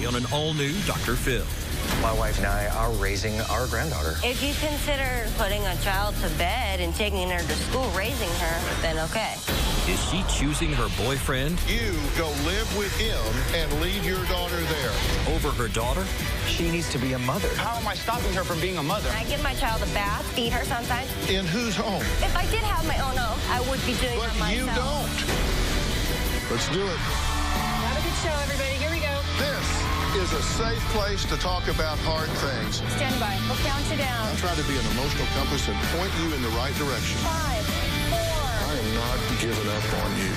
today on an all-new Dr. Phil. My wife and I are raising our granddaughter. If you consider putting a child to bed and taking her to school, raising her, then okay. Is she choosing her boyfriend? You go live with him and leave your daughter there. Over her daughter? She needs to be a mother. How am I stopping her from being a mother? I give my child a bath, feed her sometimes. In whose home? If I did have my own home, I would be doing But that myself. you don't. Let's do it. Have a good show, everybody. Here we go. This is a safe place to talk about hard things. Stand by. We'll count you down. I'll try to be an emotional compass and point you in the right direction. 5, 4. I am not giving up on you.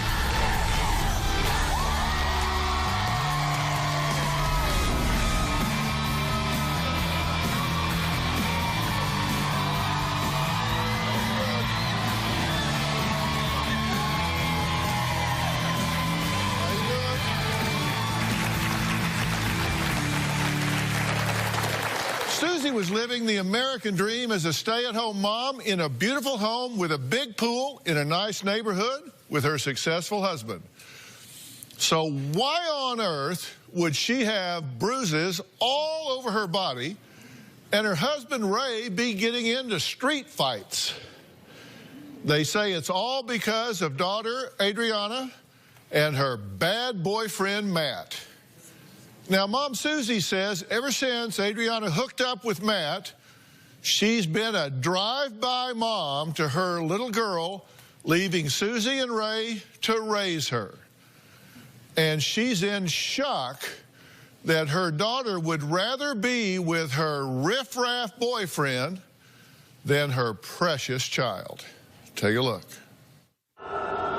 Susie was living the American dream as a stay-at-home mom in a beautiful home with a big pool in a nice neighborhood with her successful husband. So why on earth would she have bruises all over her body and her husband Ray be getting into street fights? They say it's all because of daughter Adriana and her bad boyfriend Matt. Now, Mom Susie says ever since Adriana hooked up with Matt, she's been a drive-by mom to her little girl, leaving Susie and Ray to raise her. And she's in shock that her daughter would rather be with her riffraff boyfriend than her precious child. Take a look.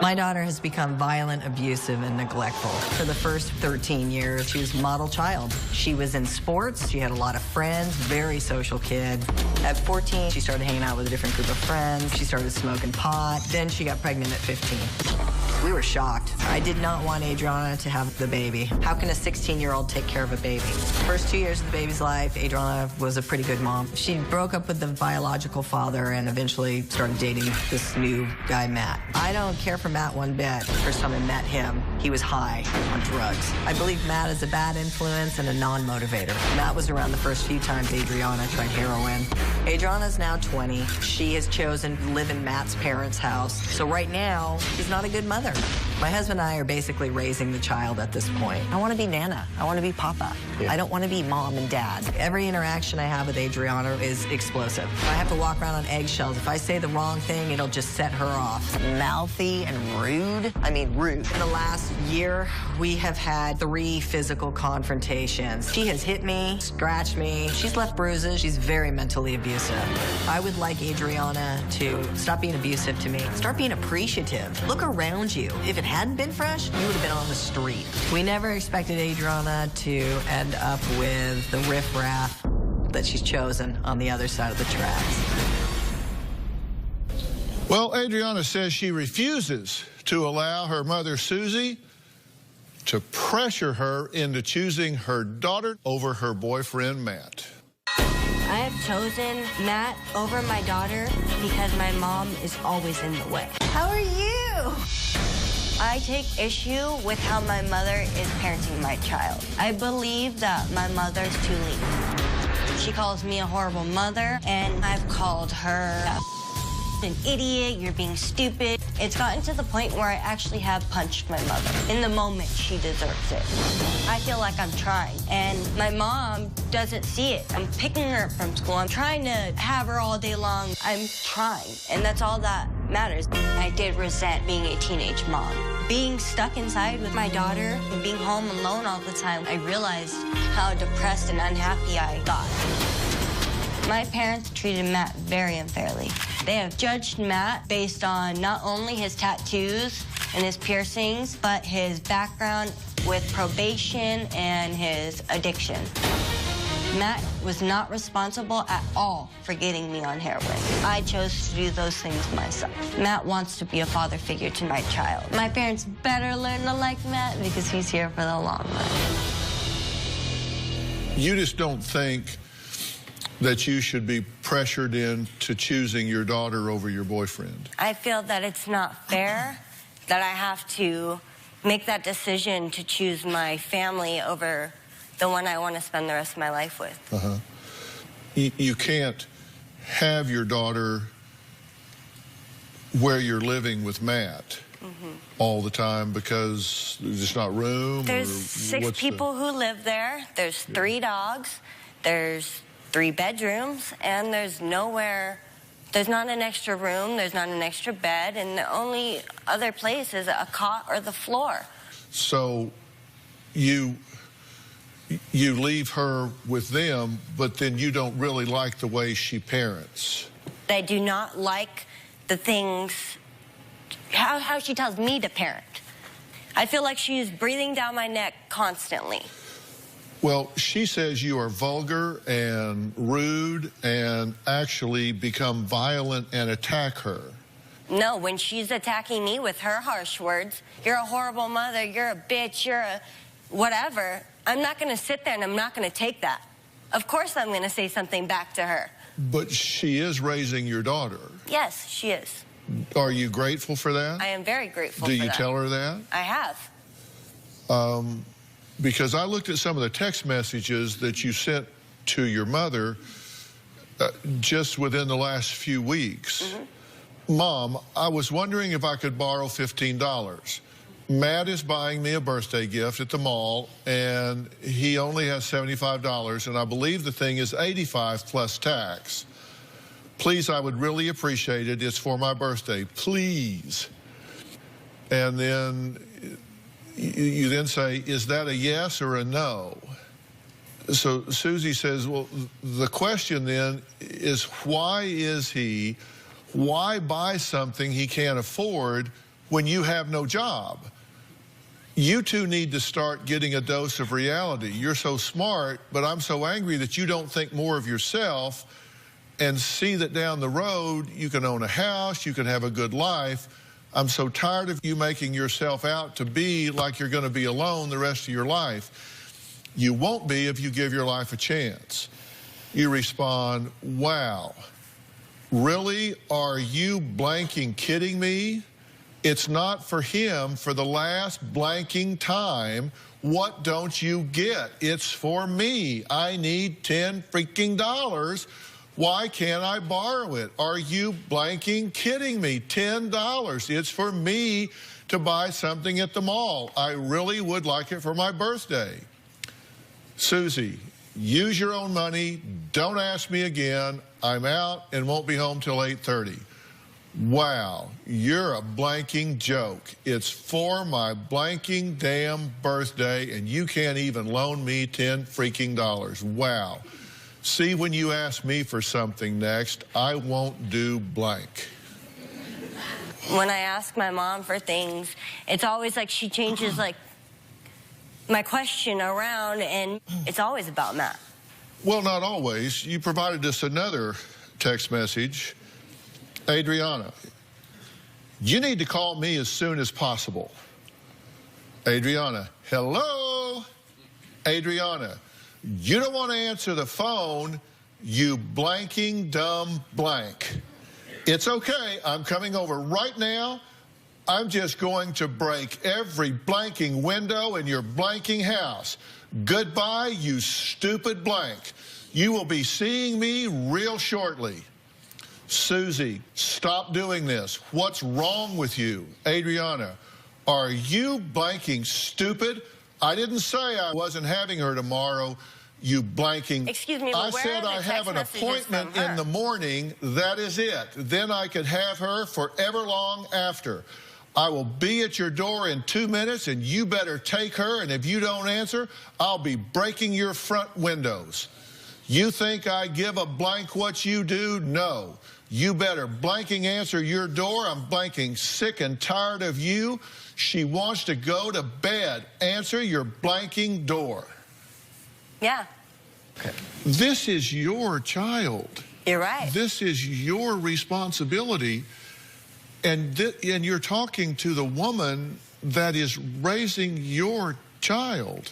My daughter has become violent, abusive, and neglectful. For the first 13 years, she was a model child. She was in sports, she had a lot of friends, very social kid. At 14, she started hanging out with a different group of friends. She started smoking pot. Then she got pregnant at 15. We were shocked. I did not want Adriana to have the baby. How can a 16-year-old take care of a baby? First 2 years of the baby's life, Adriana was a pretty good mom. She broke up with the biological father and eventually started dating this new guy, Matt. I don't care for Matt one bit. First time I met him, he was high on drugs. I believe Matt is a bad influence and a non-motivator. Matt was around the first few times Adriana tried heroin. Adriana's now 20. She has chosen to live in Matt's parents' house. So right now, she's not a good mother. My husband and I are basically raising the child at this point. I want to be Nana. I want to be Papa. Yeah. I don't want to be Mom and Dad. Every interaction I have with Adriana is explosive. I have to walk around on eggshells. If I say the wrong thing, it'll just set her off. Mouthy and rude. I mean, rude. In the last year, we have had 3 physical confrontations. She has hit me, scratched me. She's left bruises. She's very mentally abusive. I would like Adriana to stop being abusive to me. Start being appreciative. Look around you. If it hadn't been fresh, you would have been on the street. We never expected Adriana to end up with the riffraff that she's chosen on the other side of the tracks. Well, Adriana says she refuses to allow her mother, Susie, to pressure her into choosing her daughter over her boyfriend, Matt. I have chosen Matt over my daughter because my mom is always in the way. How are you? I take issue with how my mother is parenting my child. I believe that my mother's too lenient. She calls me a horrible mother, and I've called her an idiot, you're being stupid. It's gotten to the point where I actually have punched my mother. In the moment, she deserves it. I feel like I'm trying, and my mom doesn't see it. I'm picking her up from school. I'm trying to have her all day long. I'm trying, and that's all that matters. I did resent being a teenage mom. Being stuck inside with my daughter and being home alone all the time, I realized how depressed and unhappy I got. My parents treated Matt very unfairly. They have judged Matt based on not only his tattoos and his piercings, but his background with probation and his addiction. Matt was not responsible at all for getting me on heroin. I chose to do those things myself. Matt wants to be a father figure to my child. My parents better learn to like Matt because he's here for the long run. You just don't think that you should be pressured into choosing your daughter over your boyfriend? I feel that it's not fair that I have to make that decision to choose my family over the one I want to spend the rest of my life with. Uh-huh. You can't have your daughter where you're living with Matt all the time because there's just not room? There's 6 people who live there. There's 3 dogs. There's 3 bedrooms. And there's nowhere... There's not an extra room. There's not an extra bed. And the only other place is a cot or the floor. So you leave her with them, but then you don't really like the way she parents. I do not like the things, how she tells me to parent. I feel like she is breathing down my neck constantly. Well, she says you are vulgar and rude and actually become violent and attack her. No, when she's attacking me with her harsh words, you're a horrible mother, you're a bitch, you're a whatever, I'm not going to sit there and I'm not going to take that. Of course I'm going to say something back to her. But she is raising your daughter. Yes, she is. Are you grateful for that? I am very grateful Do for you that. tell her that? I have. Because I looked at some of the text messages that you sent to your mother just within the last few weeks. Mom, I was wondering if I could borrow $15. Matt is buying me a birthday gift at the mall, and he only has $75, and I believe the thing is $85 plus tax. Please, I would really appreciate it. It's for my birthday. Please. And then you then say, is that a yes or a no? So Susie says, well, the question then is why buy something he can't afford when you have no job? You two need to start getting a dose of reality. You're so smart, but I'm so angry that you don't think more of yourself and see that down the road you can own a house, you can have a good life. I'm so tired of you making yourself out to be like you're going to be alone the rest of your life. You won't be if you give your life a chance. You respond, wow, really? Are you blanking kidding me? It's not for him for the last blanking time. What don't you get? It's for me. I need $10 freaking dollars. Why can't I borrow it? Are you blanking kidding me? $10. It's for me to buy something at the mall. I really would like it for my birthday. Susie, use your own money. Don't ask me again. I'm out and won't be home till 8:30. Wow, you're a blanking joke. It's for my blanking damn birthday, and you can't even loan me $10 freaking dollars. Wow. See, when you ask me for something next, I won't do blank. When I ask my mom for things, it's always like she changes like my question around, and it's always about Matt. Well, not always. You provided us another text message. Adriana, you need to call me as soon as possible. Adriana, hello? Adriana, you don't want to answer the phone, you blanking dumb blank. It's okay, I'm coming over right now. I'm just going to break every blanking window in your blanking house. Goodbye, you stupid blank. You will be seeing me real shortly. Susie, stop doing this. What's wrong with you? Adriana, are you blanking stupid? I didn't say I wasn't having her tomorrow, you blanking. Excuse me, I where said are the I have an text messages appointment from her? in the morning. That is it. Then I could have her forever long after. I will be at your door in 2 minutes, and you better take her, and if you don't answer, I'll be breaking your front windows. You think I give a blank what you do? No. You better blanking answer your door. I'm blanking sick and tired of you. She wants to go to bed. Answer your blanking door. Yeah. Okay. This is your child. You're right. This is your responsibility. And you're talking to the woman that is raising your child.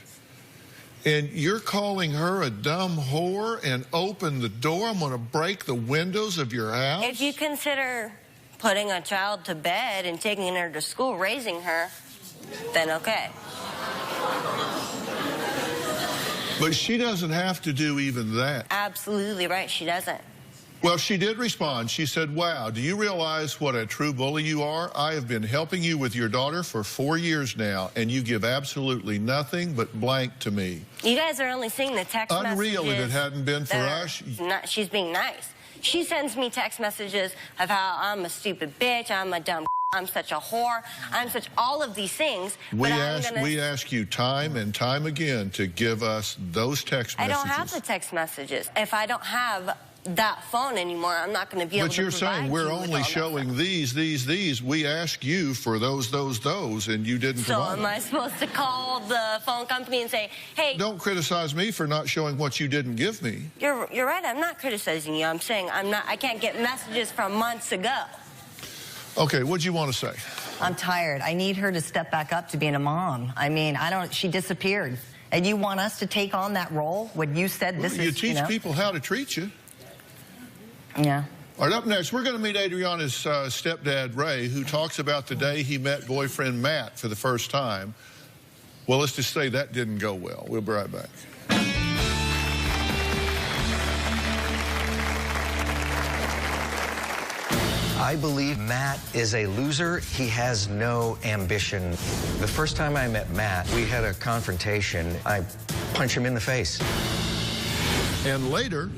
And you're calling her a dumb whore and open the door. I'm going to break the windows of your house. If you consider putting a child to bed and taking her to school, raising her, then okay. But she doesn't have to do even that. Absolutely right, she doesn't. Well, she did respond. She said, wow, do you realize what a true bully you are? I have been helping you with your daughter for 4 years now, and you give absolutely nothing but blank to me. You guys are only seeing the text messages. Unreal if it hadn't been for us. She's being nice. She sends me text messages of how I'm a stupid bitch, I'm a dumb, I'm such a whore, I'm such all of these things. We ask you time and time again to give us those text messages. I don't have the text messages. If I don't have that phone anymore, I'm not going to be able to provide. But you're saying we're only showing these. We ask you for those, and you didn't provide. So am I supposed to call the phone company and say, hey... Don't criticize me for not showing what you didn't give me. You're right, I'm not criticizing you. I'm saying I can't get messages from months ago. Okay, what'd you want to say? I'm tired. I need her to step back up to being a mom. I mean, she disappeared. And you want us to take on that role when you said this You teach people how to treat you. Yeah. All right, up next, we're going to meet Adriana's stepdad, Ray, who talks about the day he met boyfriend Matt for the first time. Well, let's just say that didn't go well. We'll be right back. I believe Matt is a loser. He has no ambition. The first time I met Matt, we had a confrontation. I punched him in the face. And later...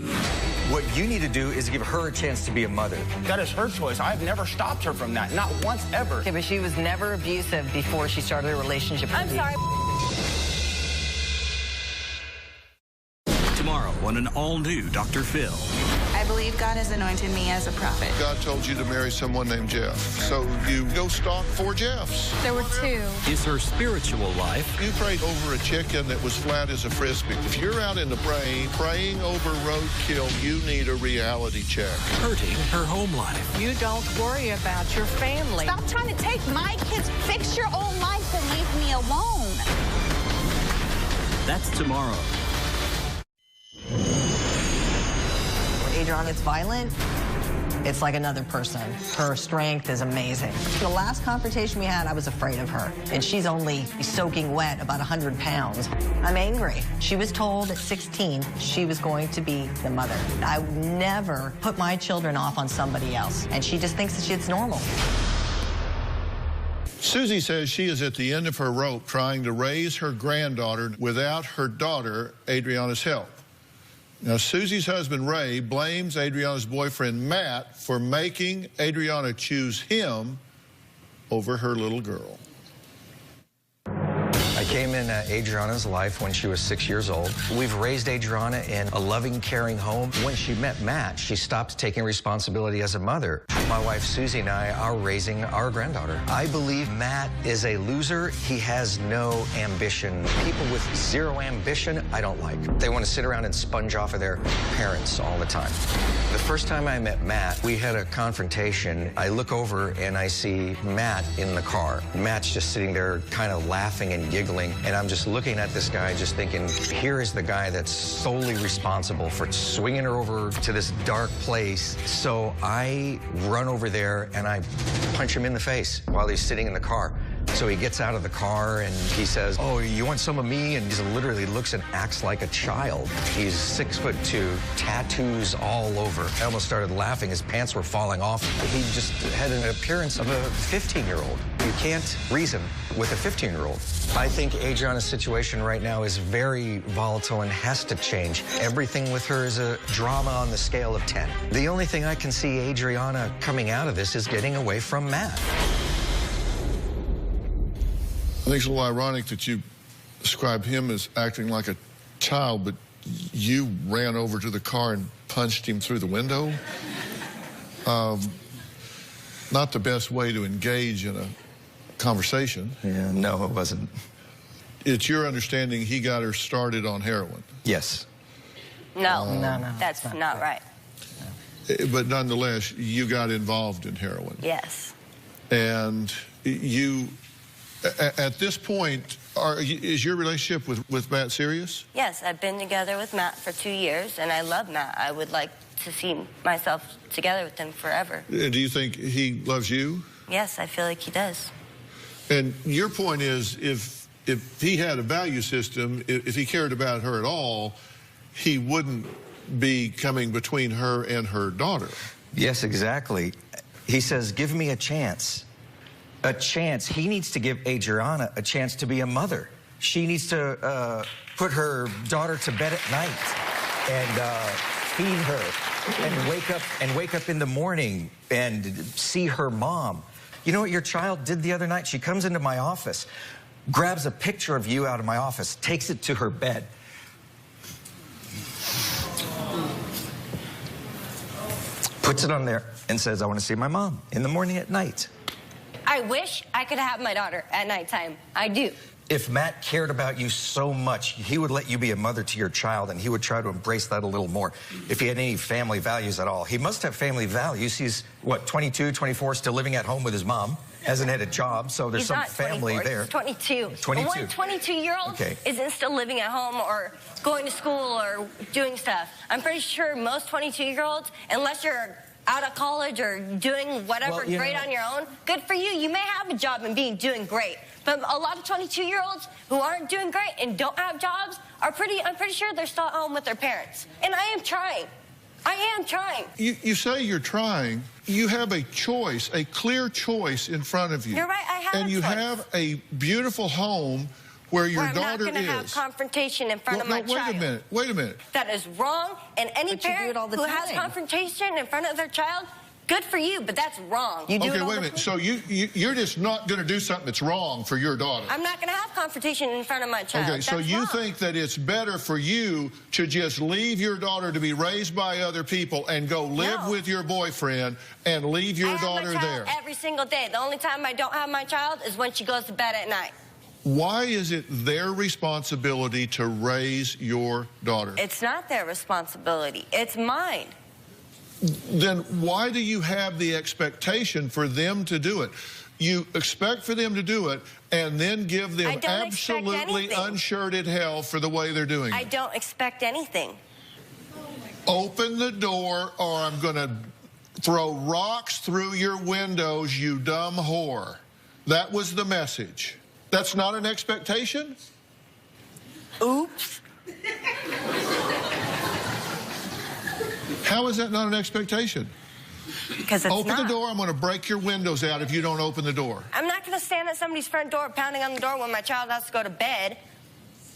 What you need to do is give her a chance to be a mother. That is her choice. I've never stopped her from that. Not once, ever. Okay, but she was never abusive before she started a relationship with you. I'm sorry. Tomorrow on an all-new Dr. Phil. I believe God has anointed me as a prophet. God told you to marry someone named Jeff, so you go stalk 4 Jeffs. There were 2. Is her spiritual life You prayed over a chicken that was flat as a Frisbee. If you're out in the brain praying over roadkill, you need a reality check. hurting her home life? You don't worry about your family. Stop trying to take my kids. Fix your own life and leave me alone. That's tomorrow. Adriana's violent. It's like another person. Her strength is amazing. The last confrontation we had, I was afraid of her. And she's only soaking wet, about 100 pounds. I'm angry. She was told at 16 she was going to be the mother. I would never put my children off on somebody else. And she just thinks that it's normal. Susie says she is at the end of her rope trying to raise her granddaughter without her daughter, Adriana's help. Now, Susie's husband, Ray, blames Adriana's boyfriend, Matt, for making Adriana choose him over her little girl. I came in Adriana's life when she was 6 years old. We've raised Adriana in a loving, caring home. When she met Matt, she stopped taking responsibility as a mother. My wife, Susie, and I are raising our granddaughter. I believe Matt is a loser. He has no ambition. People with zero ambition, I don't like. They want to sit around and sponge off of their parents all the time. The first time I met Matt, we had a confrontation. I look over and I see Matt in the car. Matt's just sitting there kind of laughing and giggling. And I'm just looking at this guy just thinking, here is the guy that's solely responsible for swinging her over to this dark place. So I run over there and I punch him in the face while he's sitting in the car. So he gets out of the car and he says, oh, you want some of me? And he just literally looks and acts like a child. He's 6'2", tattoos all over. I almost started laughing. His pants were falling off. He just had an appearance of a 15-year-old. You can't reason with a 15-year-old. I think Adriana's situation right now is very volatile and has to change. Everything with her is a drama on the scale of 10. The only thing I can see Adriana coming out of this is getting away from Matt. I think it's a little ironic that you describe him as acting like a child, but you ran over to the car and punched him through the window. Not the best way to engage in a conversation. Yeah, no, it wasn't. It's your understanding he got her started on heroin. Yes. No, No, that's not right. But nonetheless, you got involved in heroin. Yes. And you, at this point, is your relationship with Matt serious? Yes, I've been together with Matt for 2 years, and I love Matt. I would like to see myself together with him forever. Do you think he loves you? Yes, I feel like he does. And your point is, if if he had a value system, if he cared about her at all, he wouldn't be coming between her and her daughter. Yes, exactly. He says, give me a chance. A chance. He needs to give Adriana a chance to be a mother. She needs to put her daughter to bed at night and feed her and wake up in the morning and see her mom. You know what your child did the other night? She comes into my office, grabs a picture of you out of my office, takes it to her bed. Puts it on there and says, I want to see my mom in the morning at night. I wish I could have my daughter at nighttime. I do. If Matt cared about you so much, he would let you be a mother to your child, and he would try to embrace that a little more if he had any family values at all. He must have family values. He's, what, 22, 24, still living at home with his mom, hasn't had a job, so there's some family there. He's 22. 22. One 22-year-old isn't still living at home or going to school or doing stuff. I'm pretty sure most 22-year-olds, unless you're out of college or doing whatever great on your own, good for you. You may have a job and doing great. But a lot of 22-year-olds who aren't doing great and don't have jobs I'm pretty sure they're still at home with their parents. And I am trying. I am trying. You say you're trying. You have a choice, a clear choice in front of you. You're right, I have and you have a beautiful home where your daughter is. I'm not going to have confrontation in front of my child. Wait a minute. That is wrong. And any parent who has confrontation in front of their child, good for you, but that's wrong. You do okay, wait a minute. So you're just not going to do something that's wrong for your daughter. I'm not going to have confrontation in front of my child. Okay, so you think that it's better for you to just leave your daughter to be raised by other people and go live with your boyfriend and leave your daughter there? I have my child every single day. The only time I don't have my child is when she goes to bed at night. Why is it their responsibility to raise your daughter? It's not their responsibility. It's mine. Then why do you have the expectation for them to do it? You expect for them to do it and then give them absolutely unshirted hell for the way they're doing it. I don't expect anything. Open the door or I'm going to throw rocks through your windows, you dumb whore. That was the message. That's not an expectation? Oops. How is that not an expectation? Because it's Open the door, I'm going to break your windows out if you don't open the door. I'm not going to stand at somebody's front door pounding on the door when my child has to go to bed.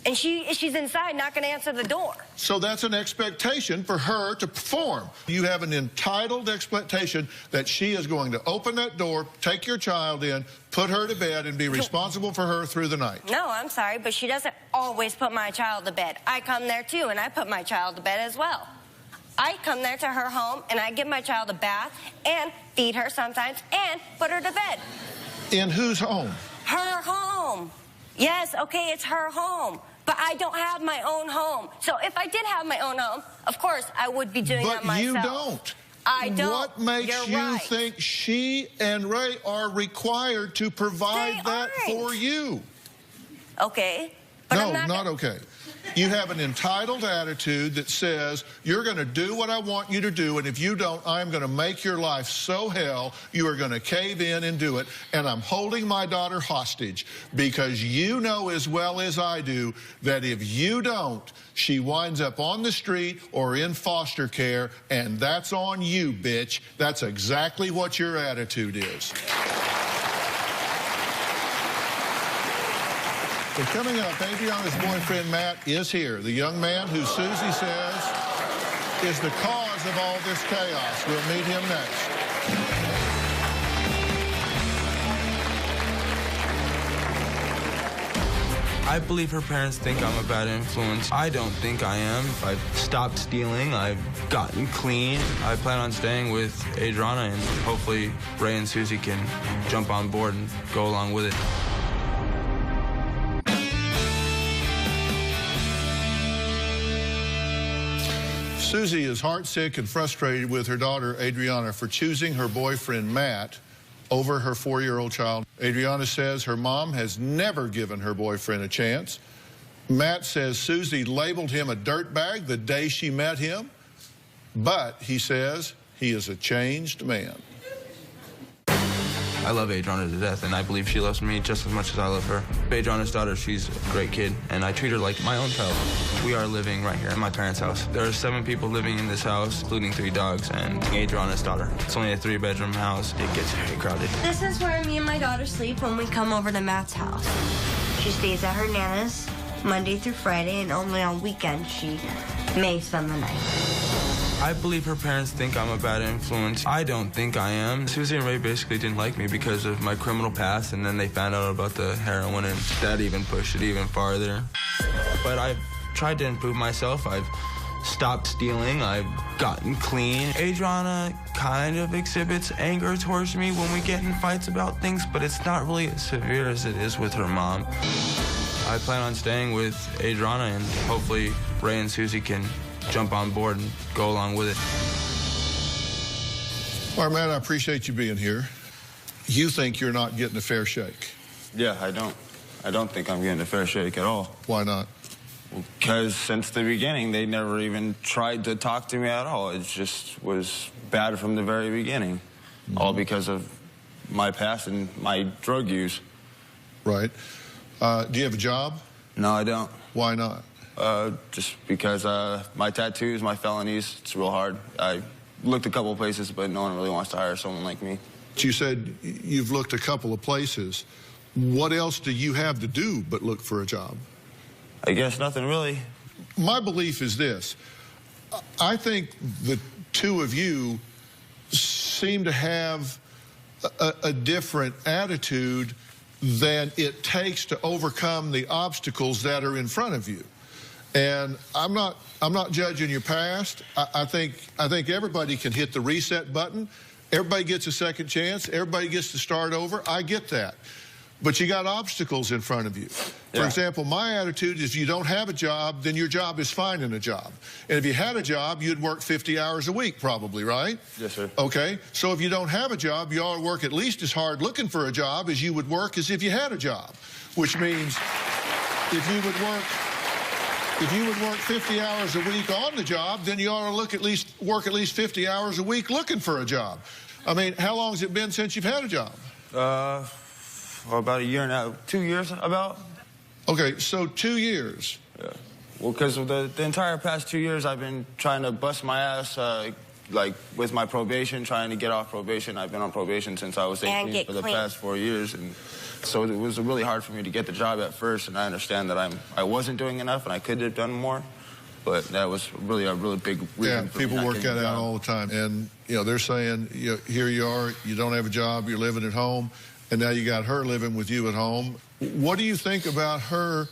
And she's inside, not going to answer the door. So that's an expectation for her to perform. You have an entitled expectation that she is going to open that door, take your child in, put her to bed, and be responsible for her through the night. No, I'm sorry, but she doesn't always put my child to bed. I come there, too, and I put my child to bed as well. I come there to her home, and I give my child a bath and feed her sometimes and put her to bed. In whose home? Her home. Yes, okay, it's her home. But I don't have my own home. So if I did have my own home, of course, I would be doing that myself. But you don't. I don't. What makes you think she and Ray are required to provide that for you? Okay. But no, not okay. You have an entitled attitude that says, you're going to do what I want you to do, and if you don't, I'm going to make your life so hell, you are going to cave in and do it, and I'm holding my daughter hostage because you know as well as I do that if you don't, she winds up on the street or in foster care, and that's on you, bitch. That's exactly what your attitude is. So coming up, Adriana's boyfriend, Matt, is here. The young man who Susie says is the cause of all this chaos. We'll meet him next. I believe her parents think I'm a bad influence. I don't think I am. I've stopped stealing. I've gotten clean. I plan on staying with Adriana, and hopefully Ray and Susie can jump on board and go along with it. Susie is heartsick and frustrated with her daughter, Adriana, for choosing her boyfriend, Matt, over her 4-year-old child. Adriana says her mom has never given her boyfriend a chance. Matt says Susie labeled him a dirtbag the day she met him, but he says he is a changed man. I love Adriana to death, and I believe she loves me just as much as I love her. Adriana's daughter, she's a great kid, and I treat her like my own child. We are living right here in my parents' house. There are 7 people living in this house, including 3 dogs, and Adriana's daughter. It's only a 3-bedroom house. It gets very crowded. This is where me and my daughter sleep when we come over to Matt's house. She stays at her Nana's Monday through Friday, and only on weekends she may spend the night. I believe her parents think I'm a bad influence. I don't think I am. Susie and Ray basically didn't like me because of my criminal past, and then they found out about the heroin, and that even pushed it even farther. But I've tried to improve myself. I've stopped stealing. I've gotten clean. Adriana kind of exhibits anger towards me when we get in fights about things, but it's not really as severe as it is with her mom. I plan on staying with Adriana, and hopefully Ray and Susie can jump on board and go along with it. All right, Matt, I appreciate you being here. You think you're not getting a fair shake? Yeah, I don't. I don't think I'm getting a fair shake at all. Why not? Because since the beginning, they never even tried to talk to me at all. It just was bad from the very beginning, all because of my past and my drug use. Right. Do you have a job? No, I don't. Why not? Just because my tattoos, my felonies, it's real hard. I looked a couple of places, but no one really wants to hire someone like me. You said you've looked a couple of places. What else do you have to do but look for a job? I guess nothing really. My belief is this. I think the two of you seem to have a different attitude than it takes to overcome the obstacles that are in front of you. And I'm not judging your past. I think everybody can hit the reset button. Everybody gets a second chance. Everybody gets to start over. I get that. But you got obstacles in front of you. For example, my attitude is if you don't have a job, then your job is finding a job. And if you had a job, you'd work 50 hours a week probably, right? Yes, sir. Okay, so if you don't have a job, you ought to work at least as hard looking for a job as you would work as if you had a job. Which means if you would work 50 hours a week on the job, then you ought to work at least 50 hours a week looking for a job. I mean, how long has it been since you've had a job? Well, about a year now, 2 years about. Okay, so 2 years. Yeah. Well, because the entire past 2 years, I've been trying to bust my ass, like with my probation, trying to get off probation. I've been on probation since I was 18 for the past 4 years, and so it was really hard for me to get the job at first. And I understand that I wasn't doing enough, and I could have done more. But that was really a really big reason. Yeah, people work that out all the time, and they're saying, here you are, you don't have a job, you're living at home. And now you got her living with you at home. What do you think about her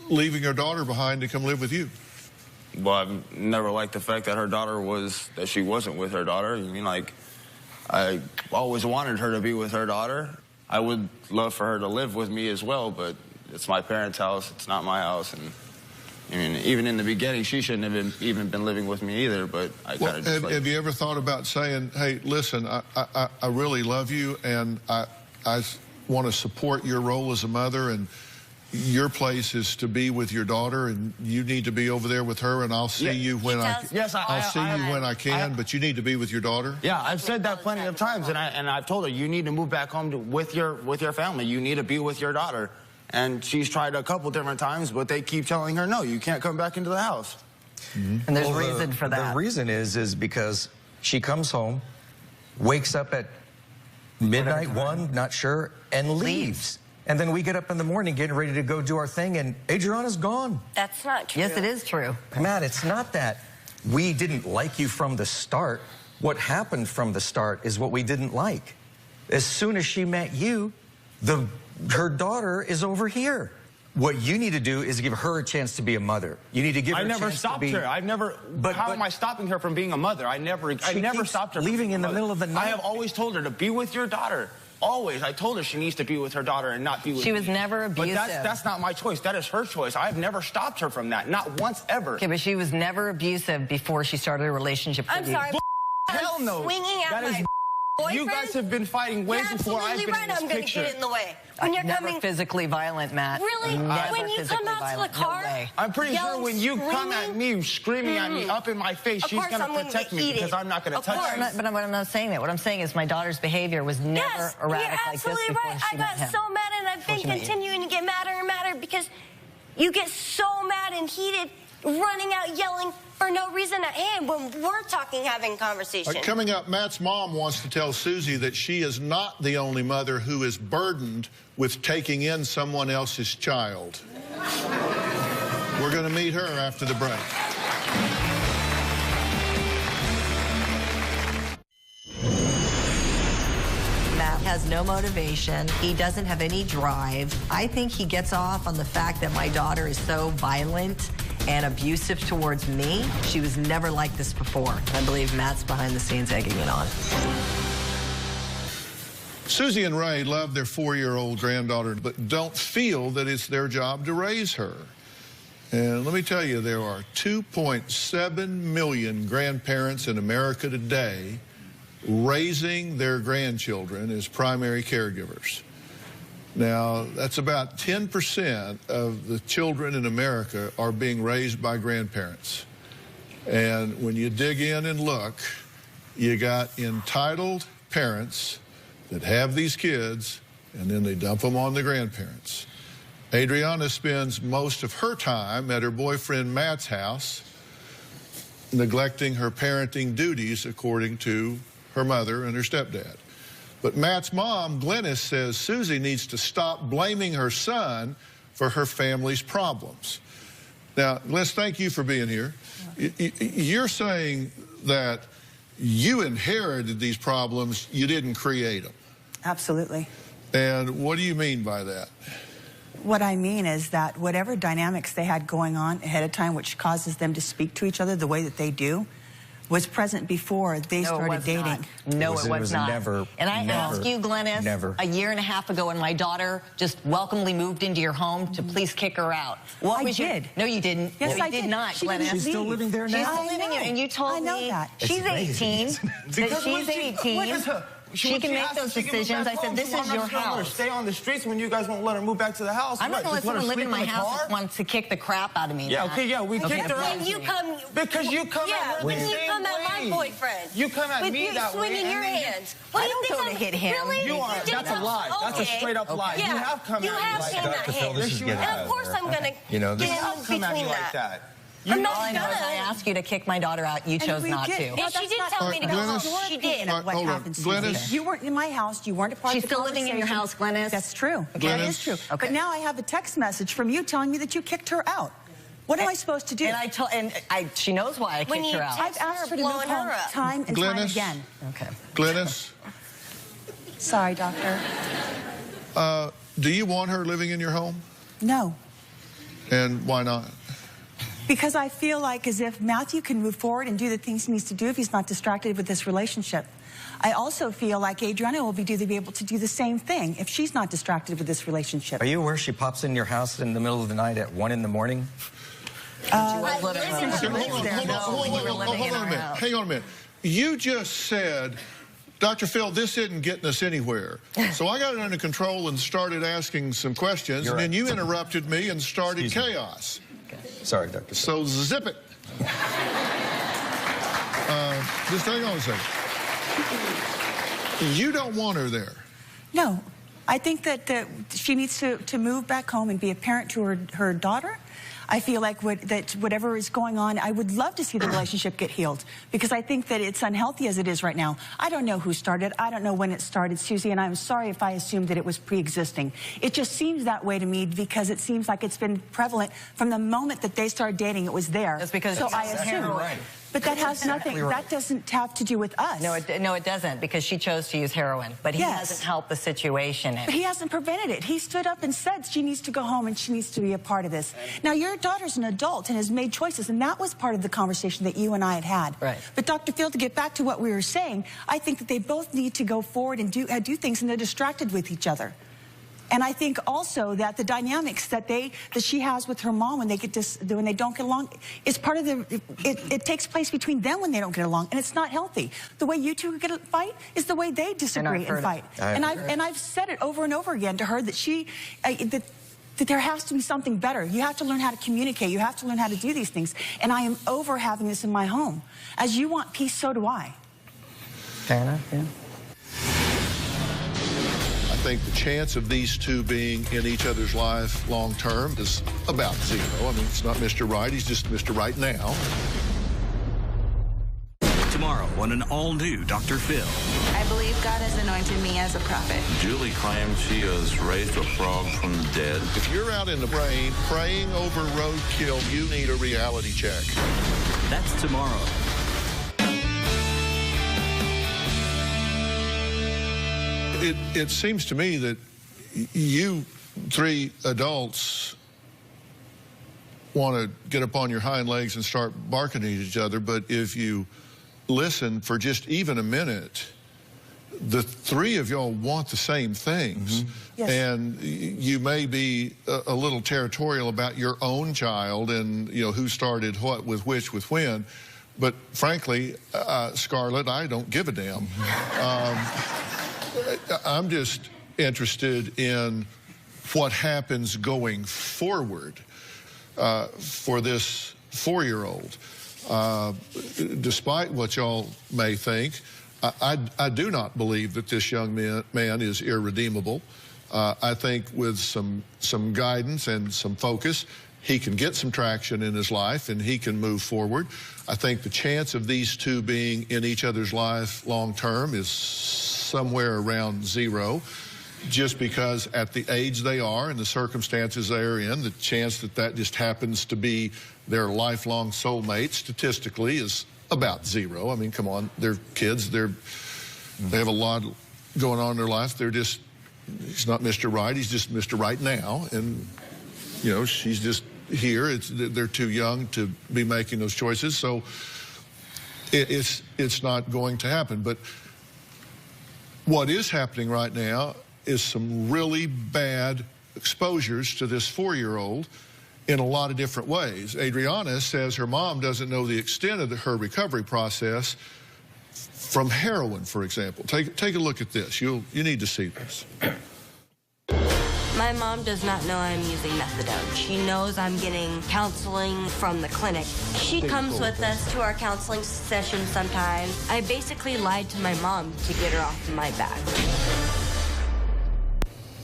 leaving her daughter behind to come live with you? Well, I've never liked the fact that she wasn't with her daughter. I mean, like, I always wanted her to be with her daughter. I would love for her to live with me as well, but it's my parents' house. It's not my house. And I mean, even in the beginning, she shouldn't have even been living with me either, but I kind of just like... Have you ever thought about saying, hey, listen, I really love you, and I want to support your role as a mother, and your place is to be with your daughter, and you need to be over there with her, and I'll see you when I'll see you when I can, but you need to be with your daughter? Yeah, I've said that plenty of times, and I've told her, you need to move back home with your family. You need to be with your daughter. And she's tried a couple different times, but they keep telling her, no, you can't come back into the house. Mm-hmm. And there's reason for that. The reason is because she comes home, wakes up at midnight, 1, not sure, and leaves. And then we get up in the morning getting ready to go do our thing, and Adriana's gone. That's not true. Yes, it is true. Matt, it's not that we didn't like you from the start. What happened from the start is what we didn't like. As soon as she met you, her daughter is over here. What you need to do is give her a chance to be a mother. You need to give her a chance to be... I never stopped her. I've never... How am I stopping her from being a mother? I never stopped her from leaving in the middle of the night. I have always told her to be with your daughter. Always. I told her she needs to be with her daughter and not be with me. She was never abusive. But that's not my choice. That is her choice. I have never stopped her from that. Not once ever. Okay, but she was never abusive before she started a relationship with you. I'm sorry. Hell no. Swinging at my You guys have been fighting way before I've been in this I'm going to get in the way. When you're never coming physically violent, Matt. Really? Never when you come out to the car, no I'm pretty sure when you come at me, screaming at me up in my face, she's going to protect me because I'm not going to touch you. But I'm not saying that. What I'm saying is my daughter's behavior was never erratic like this before she met him. You're absolutely right. I got so mad, and I've been continuing to get madder and madder because you get so mad and heated, running out yelling for no reason at hand when we're talking, having conversation. Coming up, Matt's mom wants to tell Susie that she is not the only mother who is burdened with taking in someone else's child. We're going to meet her after the break. Matt has no motivation. He doesn't have any drive. I think he gets off on the fact that my daughter is so violent and abusive towards me. She was never like this before. I believe Matt's behind the scenes egging it on. Susie and Ray love their 4-year-old granddaughter, but don't feel that it's their job to raise her. And let me tell you, there are 2.7 million grandparents in America today raising their grandchildren as primary caregivers. Now, that's about 10% of the children in America are being raised by grandparents. And when you dig in and look, you got entitled parents that have these kids, and then they dump them on the grandparents. Adriana spends most of her time at her boyfriend Matt's house, neglecting her parenting duties according to her mother and her stepdad. But Matt's mom, Glennis, says Susie needs to stop blaming her son for her family's problems. Now, Glennis, thank you for being here. You're saying that you inherited these problems, you didn't create them. Absolutely. And what do you mean by that? What I mean is that whatever dynamics they had going on ahead of time, which causes them to speak to each other the way that they do, was present before they started dating. No, it was not. Never. And I asked you, Glennis, never. a year and a half ago when my daughter just welcomely moved into your home to please kick her out. What was did. No, you didn't. Yes, no, I you did not, Glennis. She's still living there now? She's still living there, and you told me that. she's 18. That she's 18. She can make those decisions. I said, this is your house. Stay on the streets when you guys won't let her move back to the house. I'm not going to let someone live in my house that wants to kick the crap out of me. Yeah, okay, yeah, we kicked her out. When you come, because you come at her when the you same come at my way. boyfriend. You come at me that way. Swinging your hands. I don't go to hit him. Really? You are. That's a lie. That's a straight up lie. Yeah. You have come at me like that. Dr. Phil, this is getting And of course I'm going to get in between that. I'm not All I know is I asked you to kick my daughter out. You chose not to. And she did tell me to go home. She did. What happened, Glennis. You weren't in my house. You weren't a part of the She's still living in your house, Glennis? That's true. Glennis. That is true. Okay. But now I have a text message from you telling me that you kicked her out. What am I supposed to do? And she knows why I kicked her out. I've asked her to move home time and time again. Okay. Glennis. Sorry, doctor. Do you want her living in your home? No. And why not? Because I feel like as if Matthew can move forward and do the things he needs to do if he's not distracted with this relationship. I also feel like Adriana will be able to do the same thing if she's not distracted with this relationship. Are you aware she pops in your house in the middle of the night at 1 in the morning? Hold on a minute. Hang on a minute. You just said, Dr. Phil, this isn't getting us anywhere. So I got it under control and started asking some questions, and then you interrupted me and started chaos. Sorry, Dr. So zip it. Just hang on a second. You don't want her there. No. I think that she needs to move back home and be a parent to her daughter. I feel like whatever is going on, I would love to see the relationship get healed because I think that it's unhealthy as it is right now. I don't know who started. I don't know when it started, Susie, and I'm sorry if I assumed that it was pre-existing. It just seems that way to me because it seems like it's been prevalent from the moment that they started dating. It was there. That's because so I assume. Right. But that has nothing. Right. That doesn't have to do with us. No, it doesn't, because she chose to use heroin. But he hasn't helped the situation. But he hasn't prevented it. He stood up and said she needs to go home and she needs to be a part of this. Now, your daughter's an adult and has made choices, and that was part of the conversation that you and I had. Right. But Dr. Phil, to get back to what we were saying, I think that they both need to go forward and do things, and they're distracted with each other. And I think also that the dynamics that she has with her mom when they don't get along is part of it takes place between them when they don't get along, and it's not healthy. The way you two get a fight is the way they disagree and fight. And I've said it over and over again to her that that there has to be something better. You have to learn how to communicate. You have to learn how to do these things. And I am over having this in my home. As you want peace, so do I. Fair enough, yeah. I think the chance of these two being in each other's life long term is about zero. I mean, it's not Mr. Right, he's just Mr. Right now. Tomorrow on an all-new Dr. Phil. I believe God has anointed me as a prophet. Julie claims she has raised a frog from the dead. If you're out in the rain praying over roadkill, you need a reality check. That's tomorrow. It seems to me that you three adults want to get up on your hind legs and start barking at each other, but if you listen for just even a minute, the three of y'all want the same things. Mm-hmm. Yes. And you may be a little territorial about your own child and, you know, who started what with which with when. But frankly, Scarlett, I don't give a damn. I'm just interested in what happens going forward for this 4-year-old. Despite what y'all may think, I do not believe that this young man is irredeemable. I think with some guidance and some focus, he can get some traction in his life and he can move forward. I think the chance of these two being in each other's life long term is somewhere around zero, just because at the age they are and the circumstances they're in, the chance that just happens to be their lifelong soulmate statistically is about zero. I mean, come on, they're kids. They have a lot going on in their life. He's not Mr. Right. He's just Mr. Right now. And, you know, she's just here. They're too young to be making those choices. So it's not going to happen. But what is happening right now is some really bad exposures to this 4-year-old in a lot of different ways. Adriana says her mom doesn't know the extent of her recovery process from heroin, for example. Take a look at this. You need to see this. My mom does not know I'm using methadone. She knows I'm getting counseling from the clinic. She comes with us to our counseling sessions sometimes. I basically lied to my mom to get her off my back.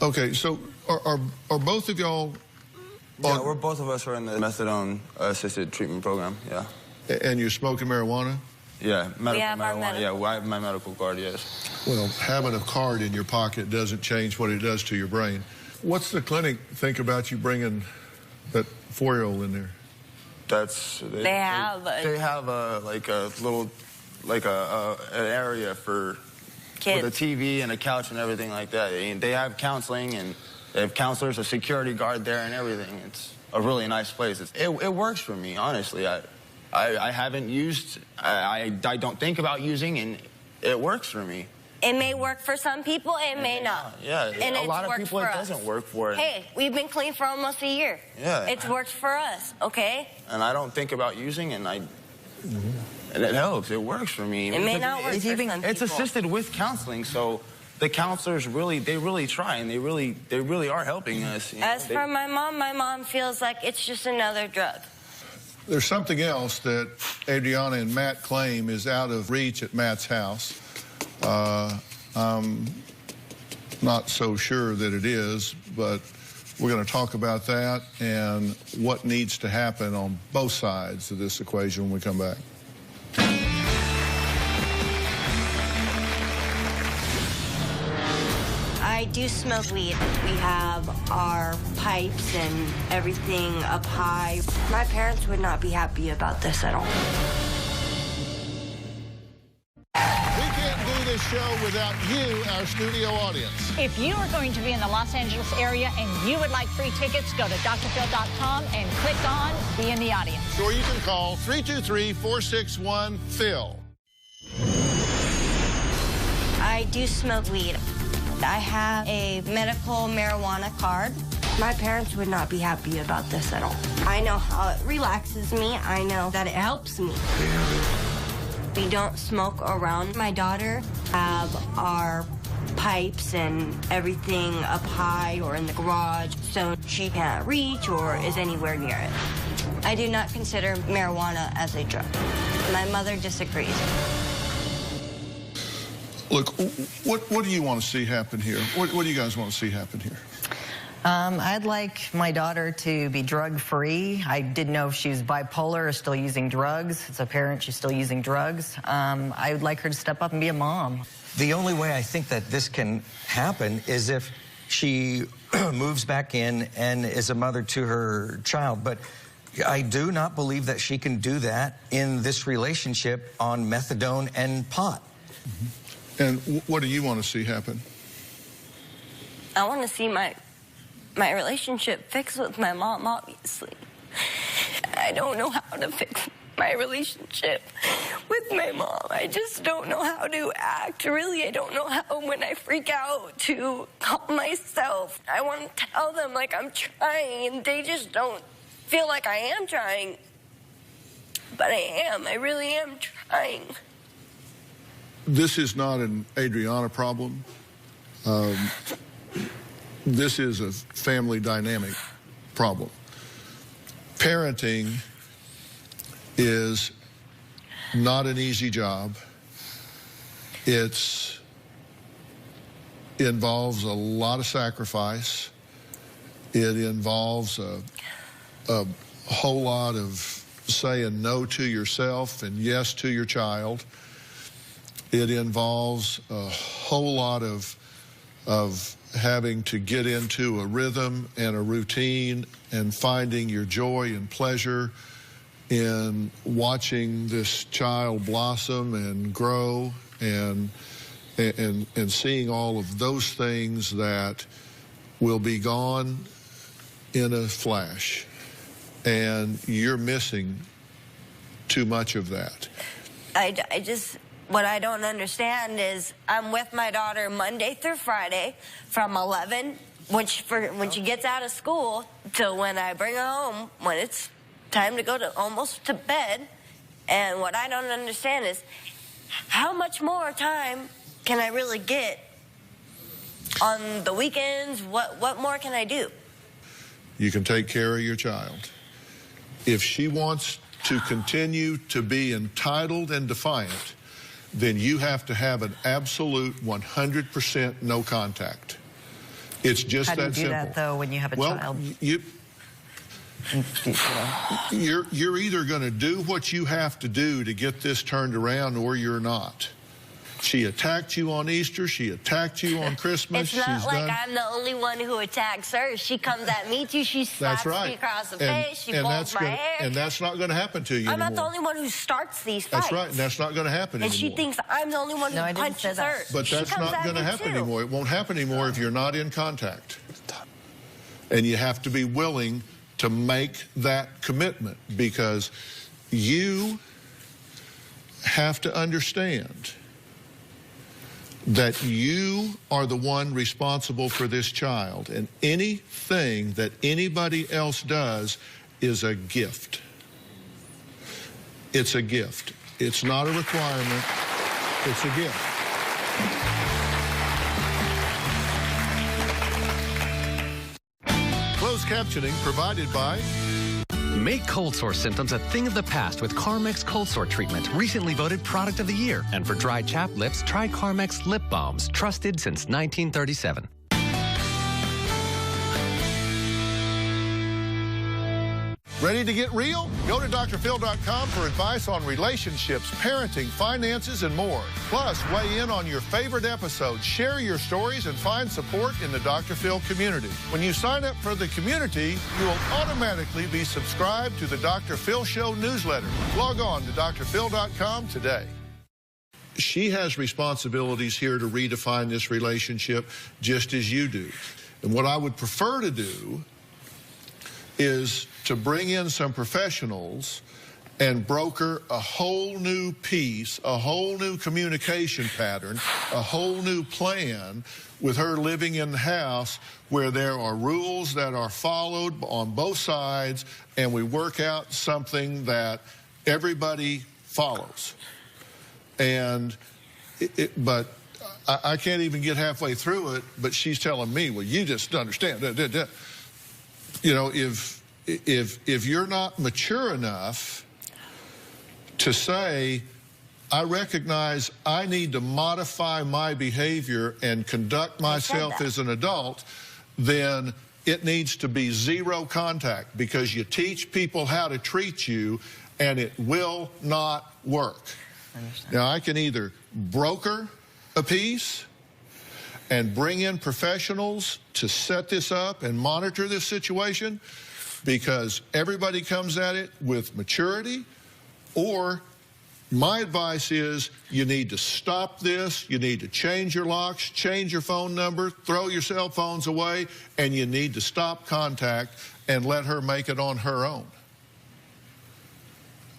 Okay, so are both of y'all... Yeah, both of us are in the methadone-assisted treatment program, yeah. And you're smoking marijuana? Yeah, marijuana. Yeah, I have my medical card, yes. Well, having a card in your pocket doesn't change what it does to your brain. What's the clinic think about you bringing that 4-year-old in there? They have an area for kids with a TV and a couch and everything like that. They have counseling and they have counselors, a security guard there and everything. It's a really nice place. It works for me, honestly. I haven't used, I don't think about using, and it works for me. It may work for some people, it may not. Yeah, and a lot of people it doesn't work for. Hey, we've been clean for almost a year. Yeah. It's worked for us, okay? And I don't think about using, and and it helps. It works for me. It may not work for some people. It's assisted with counseling, so the counselors really try, and they really are helping us. As for my mom feels like it's just another drug. There's something else that Adriana and Matt claim is out of reach at Matt's house. I'm not so sure that it is, but we're going to talk about that and what needs to happen on both sides of this equation when we come back. I do smoke weed. We have our pipes and everything up high. My parents would not be happy about this at all. Show without you, our studio audience. If you are going to be in the Los Angeles area and you would like free tickets, go to drphil.com and click on Be in the Audience. Or you can call 323-461-PHIL. I do smoke weed. I have a medical marijuana card. My parents would not be happy about this at all. I know how it relaxes me. I know that it helps me. We don't smoke around my daughter. Have our pipes and everything up high or in the garage so she can't reach or is anywhere near it. I do not consider marijuana as a drug. My mother disagrees. Look, what do you want to see happen here? What do you guys want to see happen here? I'd like my daughter to be drug-free. I didn't know if she was bipolar or still using drugs. As a parent, she's still using drugs. I would like her to step up and be a mom. The only way I think that this can happen is if she moves back in and is a mother to her child. But I do not believe that she can do that in this relationship on methadone and pot. Mm-hmm. And what do you want to see happen? I want to see my relationship fixed with my mom, obviously. I don't know how to fix my relationship with my mom. I just don't know how to act. Really, I don't know how, when I freak out, to calm myself. I want to tell them, like, I'm trying, and they just don't feel like I am trying. But I am. I really am trying. This is not an Adriana problem. This is a family dynamic problem. Parenting is not an easy job. It involves a lot of sacrifice. It involves a whole lot of saying no to yourself and yes to your child. It involves a whole lot of having to get into a rhythm and a routine and finding your joy and pleasure in watching this child blossom and grow and seeing all of those things that will be gone in a flash. And you're missing too much of that. What I don't understand is I'm with my daughter Monday through Friday from 11, when she gets out of school, till when I bring her home, when it's time to go almost to bed. And what I don't understand is how much more time can I really get on the weekends? What more can I do? You can take care of your child. If she wants to continue to be entitled and defiant, then you have to have an absolute 100% no contact. It's just that simple. How do you do that, though, when you have a child? You're either going to do what you have to do to get this turned around, or you're not. She attacked you on Easter. She attacked you on Christmas. It's not like I'm the only one who attacks her. She comes at me too. She slaps me across the face. She pulls my hair. And that's not going to happen to you anymore. I'm not the only one who starts these fights. That's right. And that's not going to happen anymore. And she thinks I'm the only one who punches her. But that's not going to happen anymore. It won't happen anymore if you're not in contact. And you have to be willing to make that commitment, because you have to understand that you are the one responsible for this child, and anything that anybody else does is a gift. It's a gift. It's not a requirement. It's a gift. Closed captioning provided by... Make cold sore symptoms a thing of the past with Carmex Cold Sore Treatment, recently voted Product of the Year. And for dry, chapped lips, try Carmex Lip Balms, trusted since 1937. Ready to get real? Go to drphil.com for advice on relationships, parenting, finances, and more. Plus, weigh in on your favorite episodes, share your stories, and find support in the Dr. Phil community. When you sign up for the community, you will automatically be subscribed to the Dr. Phil Show newsletter. Log on to drphil.com today. She has responsibilities here to redefine this relationship just as you do. And what I would prefer to do is to bring in some professionals and broker a whole new piece, a whole new communication pattern, a whole new plan with her living in the house where there are rules that are followed on both sides, and we work out something that everybody follows. And but I can't even get halfway through it, but she's telling me, well, you just understand. You know, if you're not mature enough to say, I recognize I need to modify my behavior and conduct myself as an adult, then it needs to be zero contact, because you teach people how to treat you and it will not work. Now, I can either broker a piece and bring in professionals to set this up and monitor this situation, because everybody comes at it with maturity, or my advice is you need to stop this, you need to change your locks, change your phone number, throw your cell phones away, and you need to stop contact and let her make it on her own.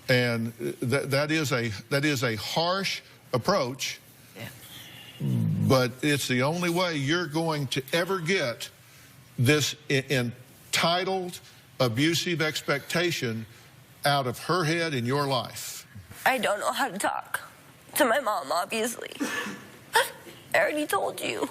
And that is a harsh approach, but it's the only way you're going to ever get this entitled, abusive expectation out of her head in your life. I don't know how to talk to my mom, obviously. I already told you.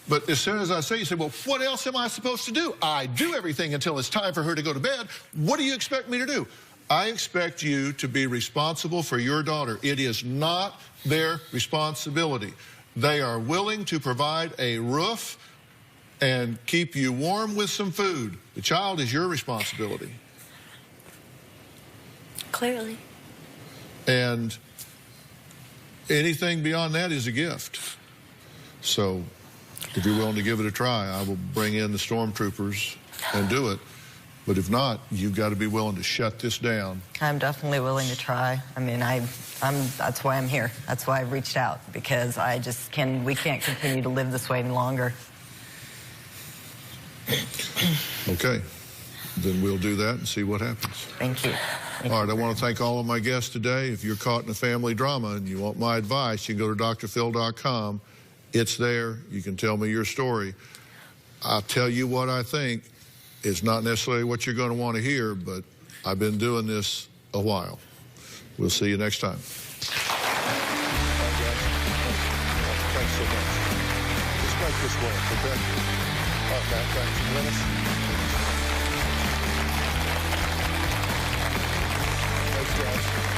But as soon as I say, you say, well, what else am I supposed to do? I do everything until it's time for her to go to bed. What do you expect me to do? I expect you to be responsible for your daughter. It is not their responsibility. They are willing to provide a roof and keep you warm with some food. The child is your responsibility. Clearly. And anything beyond that is a gift. So if you're willing to give it a try, I will bring in the stormtroopers and do it. But if not, you've got to be willing to shut this down. I'm definitely willing to try. I mean, that's why I'm here. That's why I've reached out, because we can't continue to live this way any longer. Okay. Then we'll do that and see what happens. Thank you. All right, I want to thank all of my guests today. If you're caught in a family drama and you want my advice, you can go to drphil.com. It's there. You can tell me your story. I'll tell you what I think. It's not necessarily what you're going to want to hear, but I've been doing this a while. We'll see you next time. Thanks so much. Let's make this work, okay? All right, Matt, thanks. Thanks, guys.